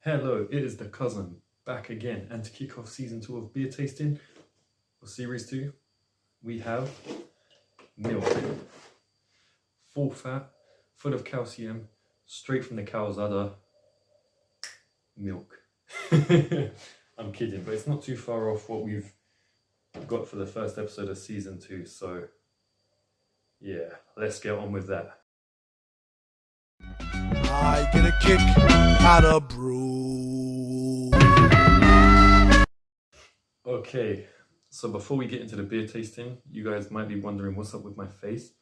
Hello, it is the cousin back again, and to kick off season 2 of beer tasting, or series 2, we have milk. Full fat, full of calcium, straight from the cow's udder. Milk. I'm kidding, but it's not too far off what we've got for the first episode of season 2, so yeah, let's get on with that. I get a kick out of brew. Okay, so before we get into the beer tasting, you guys might be wondering what's up with my face,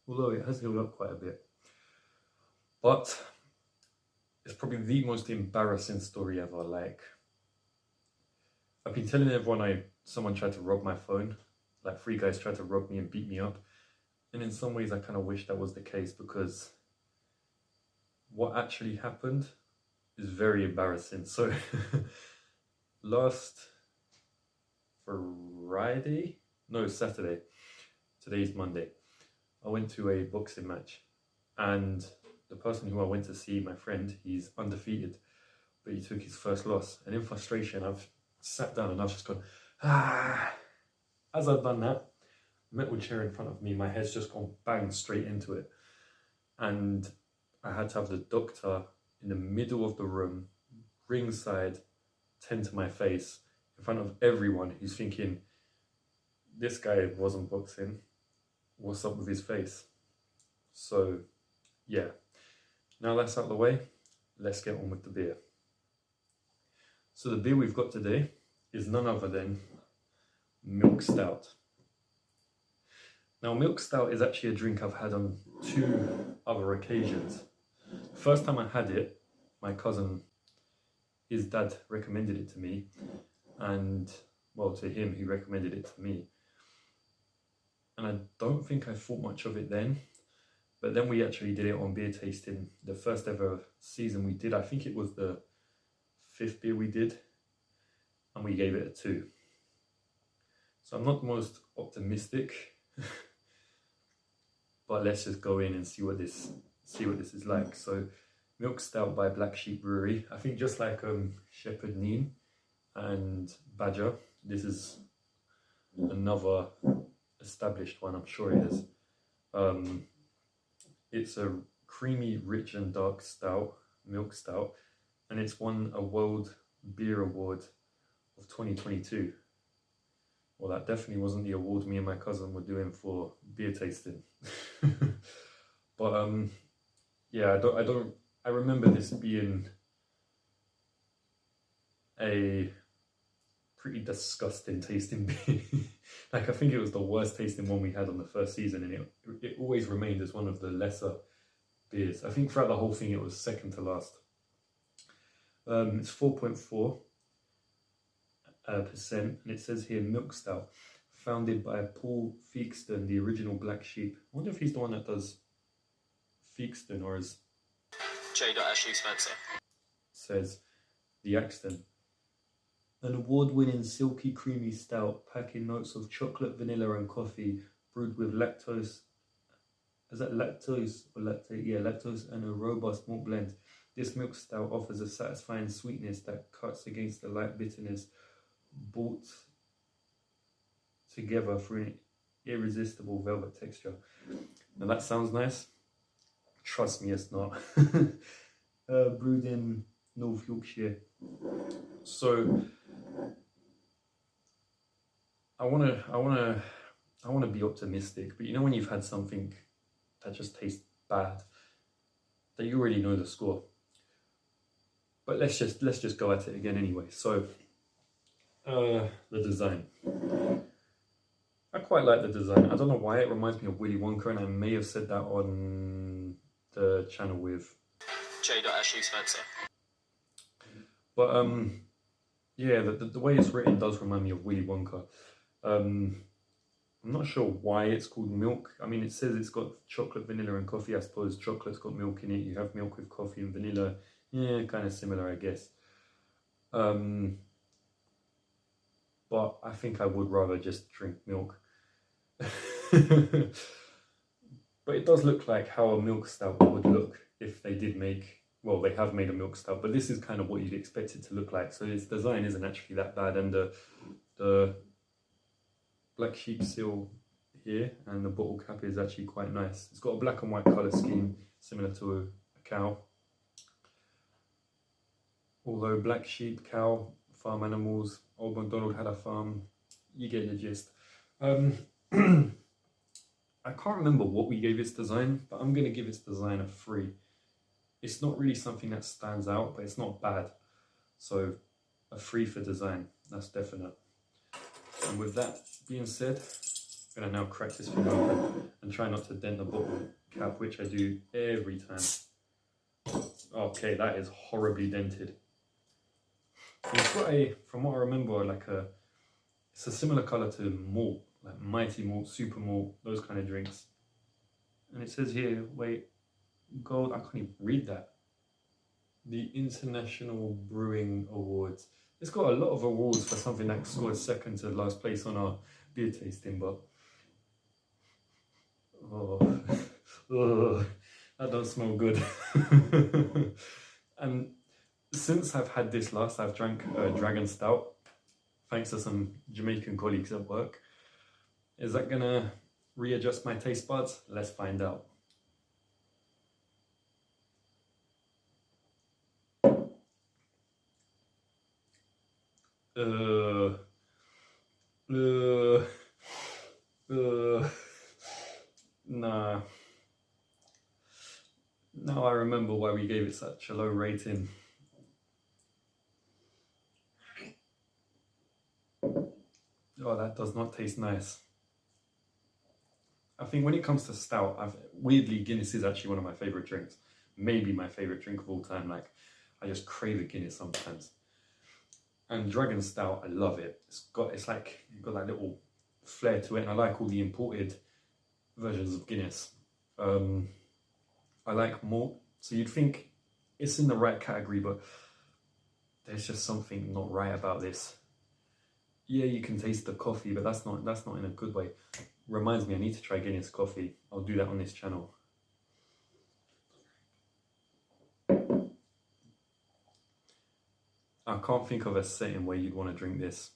although it has healed up quite a bit. But it's probably the most embarrassing story ever. Like, I've been telling everyone someone tried to rob my phone, like 3 guys tried to rob me and beat me up, and in some ways I kind of wish that was the case, because what actually happened is very embarrassing. So last Saturday, today's Monday, I went to a boxing match, and the person who I went to see, my friend, he's undefeated, but he took his first loss, and in frustration I've sat down and I've just gone, ah. As I've done that, metal chair in front of me, my head's just gone bang straight into it, and I had to have the doctor in the middle of the room, ringside, tend to my face in front of everyone who's thinking, this guy wasn't boxing, what's up with his face? So yeah, now that's out of the way, let's get on with the beer. So the beer we've got today is none other than Milk Stout. Now, Milk Stout is actually a drink I've had on 2 other occasions. First time I had it, my cousin, his dad recommended it to me, and well, to him, he recommended it to me. And I don't think I thought much of it then, but then we actually did it on beer tasting, the first ever season we did. I think it was the 5th beer we did, and we gave it a 2. So I'm not the most optimistic, but let's just go in and see what this is like. So Milk Stout by Black Sheep Brewery. I think just like Shepherd Neame and Badger, this is another established one, I'm sure it is. It's a creamy, rich and dark stout, milk stout, and it's won a World Beer Award of 2022. Well, that definitely wasn't the award me and my cousin were doing for beer tasting. But yeah, I remember this being a pretty disgusting tasting beer. Like, I think it was the worst tasting one we had on the first season, and it always remained as one of the lesser beers. I think throughout the whole thing it was second to last. It's 4.4%, and it says here Milk Stout, founded by Paul Feakston, the original Black Sheep. I wonder if he's the one that does Feakston, or is J. Ashley Spencer. Says the Axton. An award-winning silky creamy stout packing notes of chocolate, vanilla and coffee, brewed with lactose. Is that lactose or lactate? Yeah, lactose and a robust malt blend. This milk stout offers a satisfying sweetness that cuts against the light bitterness, brought together for an irresistible velvet texture. Now that sounds nice. Trust me, it's not. Brewed in North Yorkshire. So I wanna be optimistic, but you know when you've had something that just tastes bad, that you already know the score. But let's just go at it again anyway. So the design. I quite like the design. I don't know why it reminds me of Willy Wonka, and I may have said that on the channel with J. Ashley Spencer. But yeah, the way it's written does remind me of Willy Wonka. I'm not sure why it's called milk. I mean, it says it's got chocolate, vanilla and coffee. I suppose chocolate's got milk in it. You have milk with coffee, and vanilla, yeah, kind of similar, I guess. But I think I would rather just drink milk. But it does look like how a milk stout would look if they did make well, they have made a milk stout, but this is kind of what you'd expect it to look like. So its design isn't actually that bad, and the black sheep seal here and the bottle cap is actually quite nice. It's got a black and white colour scheme similar to a cow. Although black sheep, cow, farm animals, Old MacDonald had a farm, you get the gist. I can't remember what we gave its design, but I'm going to give its design a 3. It's not really something that stands out, but it's not bad. So a 3 for design, that's definite. And with that being said, I'm going to now crack this thing open and try not to dent the bottle cap, which I do every time. Okay, that is horribly dented. It's got a, from what I remember, it's a similar colour to malt, like Mighty Malt, Super Malt, those kind of drinks. And it says here, wait, gold, I can't even read that. The International Brewing Awards. It's got a lot of awards for something that scored second to last place on our beer tasting, but oh, that don't smell good. And since I've had this last, I've drank Dragon Stout, thanks to some Jamaican colleagues at work. Is that gonna readjust my taste buds? Let's find out. Nah. Now I remember why we gave it such a low rating. Oh, that does not taste nice. I think when it comes to stout, weirdly, Guinness is actually one of my favourite drinks. Maybe my favourite drink of all time. Like, I just crave a Guinness sometimes. And Dragon Stout, I love it. It's got that little flair to it, and I like all the imported versions of Guinness. I like malt, so you'd think it's in the right category, but there's just something not right about this. Yeah, you can taste the coffee, but that's not in a good way. Reminds me, I need to try Guinness coffee. I'll do that on this channel. I can't think of a setting where you'd want to drink this.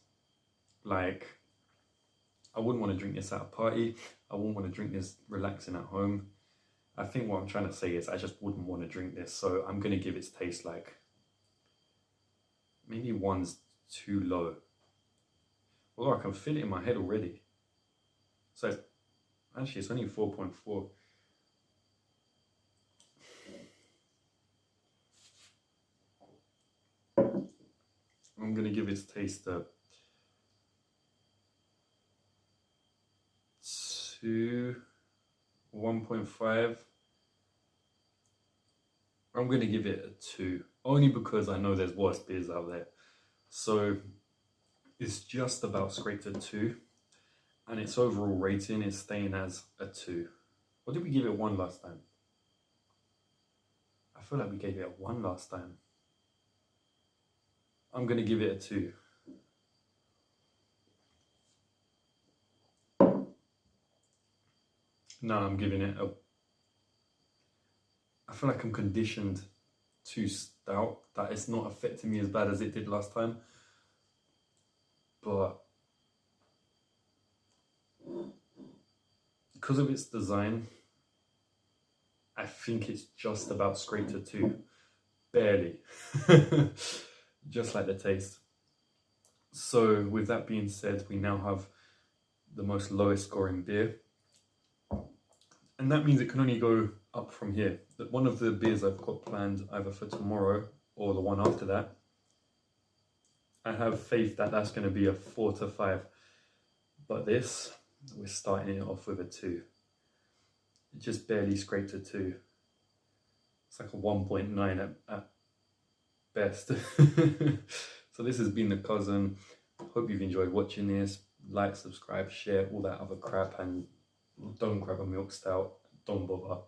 Like, I wouldn't want to drink this at a party. I wouldn't want to drink this relaxing at home. I think what I'm trying to say is I just wouldn't want to drink this. So I'm going to give its taste like, maybe 1's too low. Although I can feel it in my head already. So actually it's only 4.4. I'm going to give its taste a 1.5. I'm going to give it a 2, only because I know there's worse beers out there. So it's just about scraped a 2, and its overall rating is staying as a 2. Or did we give it 1 last time? I feel like we gave it a 1 last time. I'm going to give it a 2. No, I'm giving it a... I feel like I'm conditioned to stout, that it's not affecting me as bad as it did last time. But because of its design, I think it's just about scraped a 2. Barely. Just like the taste. So with that being said, we now have the most lowest scoring beer. And that means it can only go up from here. That one of the beers I've got planned either for tomorrow or the one after that, I have faith that that's going to be a 4 to 5. But this, we're starting it off with a 2. It just barely scraped a 2. It's like a 1.9 at best. So this has been The Cousin. Hope you've enjoyed watching this. Like, subscribe, share, all that other crap, and don't grab a milk stout. Don't bother.